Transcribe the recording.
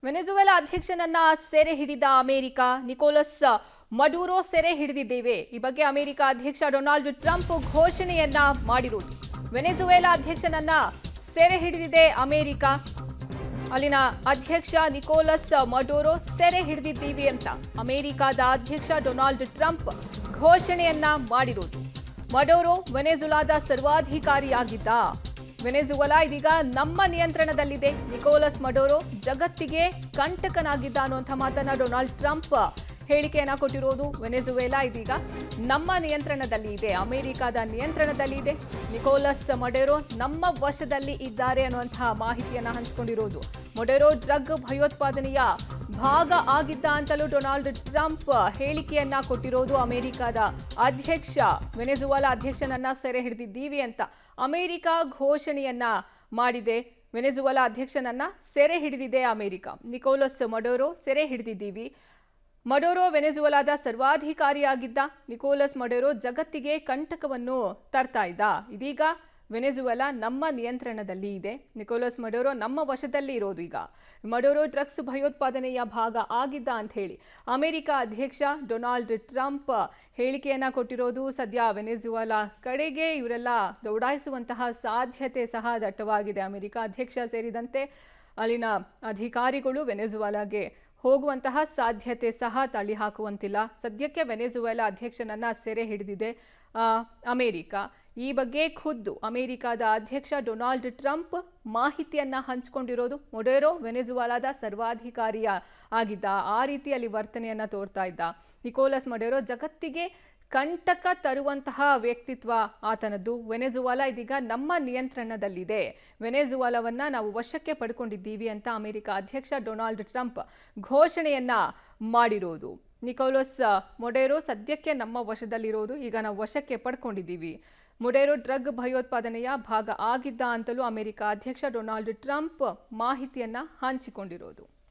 ವೆನೆಜುವೆಲಾ ಅಧ್ಯಕ್ಷನನ್ನ ಸೆರೆ ಹಿಡಿದ America, Nicolas Maduro ಸೆರೆ ಹಿಡಿದಿದ್ದೇವೆ. ಈ ಬಗ್ಗೆ ಅಮೆರಿಕ ಅಧ್ಯಕ್ಷ ಡೊನಾಲ್ಡ್ ಟ್ರಂಪ್ ಘೋಷಣೆಯನ್ನ ಮಾಡಿರುವುದು. ವೆನೆಜುವೆಲಾ ಅಧ್ಯಕ್ಷನನ್ನ ಸೆರೆ ಹಿಡಿದಿದೆ ಅಮೆರಿಕ. ಅಲ್ಲಿನ ಅಧ್ಯಕ್ಷ ನಿಕೋಲಸ್ ಮಡುರೋ ಸೆರೆ ಹಿಡಿದಿದ್ದೀವಿ ಅಂತ ಅಮೆರಿಕದ ಅಧ್ಯಕ್ಷ ಡೊನಾಲ್ಡ್ ಟ್ರಂಪ್ ಘೋಷಣೆಯನ್ನ ಮಾಡಿರುವುದು. ಮಡುರೋ ವೆನೆಜುಲಾದ ಸರ್ವಾಧಿಕಾರಿಯಾಗಿದ್ದ. ವೆನೆಜುವೆಲಾ ಇದೀಗ ನಮ್ಮ ನಿಯಂತ್ರಣದಲ್ಲಿದೆ. ನಿಕೋಲಸ್ ಮಡುರೋ ಜಗತ್ತಿಗೆ ಕಂಟಕನಾಗಿದ್ದ ಅನ್ನುವಂಥ ಮಾತನ್ನ ಡೊನಾಲ್ಡ್ ಟ್ರಂಪ್ ಹೇಳಿಕೆಯನ್ನ ಕೊಟ್ಟಿರೋದು. ವೆನೆಜುವೆಲಾ ಇದೀಗ ನಮ್ಮ ನಿಯಂತ್ರಣದಲ್ಲಿ ಇದೆ, ಅಮೆರಿಕದ ನಿಯಂತ್ರಣದಲ್ಲಿ ಇದೆ. ನಿಕೋಲಸ್ ಮಡುರೋ ನಮ್ಮ ವಶದಲ್ಲಿ ಇದ್ದಾರೆ ಅನ್ನುವಂತಹ ಮಾಹಿತಿಯನ್ನ ಹಂಚಿಕೊಂಡಿರೋದು. ಮಡುರೋ ಡ್ರಗ್ ಭಯೋತ್ಪಾದನೆಯ ಭಾಗ ಆಗಿದ್ದ ಅಂತಲೂ ಡೊನಾಲ್ಡ್ ಟ್ರಂಪ್ ಹೇಳಿಕೆಯನ್ನ ಕೊಟ್ಟಿರೋದು. ಅಮೆರಿಕದ ಅಧ್ಯಕ್ಷ ವೆನೆಜುವೆಲಾ ಅಧ್ಯಕ್ಷನನ್ನ ಸೆರೆ ಹಿಡಿದಿದ್ದೀವಿ ಅಂತ ಅಮೆರಿಕ ಘೋಷಣೆಯನ್ನ ಮಾಡಿದೆ. ವೆನೆಜುವೆಲಾ ಅಧ್ಯಕ್ಷನನ್ನ ಸೆರೆ ಹಿಡಿದಿದೆ ಅಮೆರಿಕ. ನಿಕೋಲಸ್ ಮಡುರೋ ಸೆರೆ ಹಿಡಿದಿದ್ದೀವಿ. ಮಡುರೋ ವೆನೆಜುವೆಲಾದ ಸರ್ವಾಧಿಕಾರಿಯಾಗಿದ್ದ. ನಿಕೋಲಸ್ ಮಡುರೋ ಜಗತ್ತಿಗೆ ಕಂಟಕವನ್ನು ತರ್ತಾ ಇದ್ದ. ಇದೀಗ ವೆನೆಜುವೆಲಾ ನಮ್ಮ ನಿಯಂತ್ರಣದಲ್ಲಿ ಇದೆ. ನಿಕೋಲಸ್ ಮಡುರೋ ನಮ್ಮ ವಶದಲ್ಲಿ ಇರೋದು. ಈಗ ಮಡುರೋ ಡ್ರಗ್ಸ್ ಭಯೋತ್ಪಾದನೆಯ ಭಾಗ ಆಗಿದ್ದ ಅಂತ ಹೇಳಿ ಅಮೆರಿಕ ಅಧ್ಯಕ್ಷ ಡೊನಾಲ್ಡ್ ಟ್ರಂಪ್ ಹೇಳಿಕೆಯನ್ನ ಕೊಟ್ಟಿರೋದು. ಸದ್ಯ ವೆನೆಜುವೆಲಾ ಕಡೆಗೆ ಇವರೆಲ್ಲ ದೌಡಾಯಿಸುವಂತಹ ಸಾಧ್ಯತೆ ಸಹ ದಟ್ಟವಾಗಿದೆ. ಅಮೆರಿಕ ಅಧ್ಯಕ್ಷ ಸೇರಿದಂತೆ ಅಲ್ಲಿನ ಅಧಿಕಾರಿಗಳು ವೆನೆಜುವೆಲಾಗೆ ಹೋಗುವಂತಹ ಸಾಧ್ಯತೆ ಸಹ ತಳ್ಳಿ ಹಾಕುವಂತಿಲ್ಲ. ಸದ್ಯಕ್ಕೆ ವೆನೆಜುವೆಲಾ ಅಧ್ಯಕ್ಷನನ್ನ ಸೆರೆ ಹಿಡಿದಿದೆ ಅಮೆರಿಕ. ಈ ಬಗ್ಗೆ ಖುದ್ದು ಅಮೆರಿಕದ ಅಧ್ಯಕ್ಷ ಡೊನಾಲ್ಡ್ ಟ್ರಂಪ್ ಮಾಹಿತಿಯನ್ನ ಹಂಚಿಕೊಂಡಿರೋದು. ಮಡುರೋ ವೆನೆಜುವೆಲಾದ ಸರ್ವಾಧಿಕಾರಿಯ ಆಗಿದ್ದ, ಆ ರೀತಿಯಲ್ಲಿ ವರ್ತನೆಯನ್ನ ತೋರ್ತಾ ಇದ್ದ. ನಿಕೋಲಸ್ ಮಡುರೋ ಜಗತ್ತಿಗೆ ಕಂಟಕ ತರುವಂತಹ ವ್ಯಕ್ತಿತ್ವ ಆತನದ್ದು. ವೆನೆಜುವೆಲಾ ಇದೀಗ ನಮ್ಮ ನಿಯಂತ್ರಣದಲ್ಲಿದೆ, ವೆನೆಜುವೆಲಾವನ್ನ ನಾವು ವಶಕ್ಕೆ ಪಡ್ಕೊಂಡಿದ್ದೀವಿ ಅಂತ ಅಮೆರಿಕ ಅಧ್ಯಕ್ಷ ಡೊನಾಲ್ಡ್ ಟ್ರಂಪ್ ಘೋಷಣೆಯನ್ನ ಮಾಡಿರೋದು. ನಿಕೋಲಸ್ ಮಡುರೋ ಸದ್ಯಕ್ಕೆ ನಮ್ಮ ವಶದಲ್ಲಿರೋದು, ಈಗ ನಾವು ವಶಕ್ಕೆ ಪಡ್ಕೊಂಡಿದ್ದೀವಿ. ಮಡುರೋ ಡ್ರಗ್ ಭಯೋತ್ಪಾದನೆಯ ಭಾಗ ಆಗಿದ್ದ ಅಂತಲೂ ಅಮೆರಿಕ ಅಧ್ಯಕ್ಷ ಡೊನಾಲ್ಡ್ ಟ್ರಂಪ್ ಮಾಹಿತಿಯನ್ನ ಹಂಚಿಕೊಂಡಿರೋದು.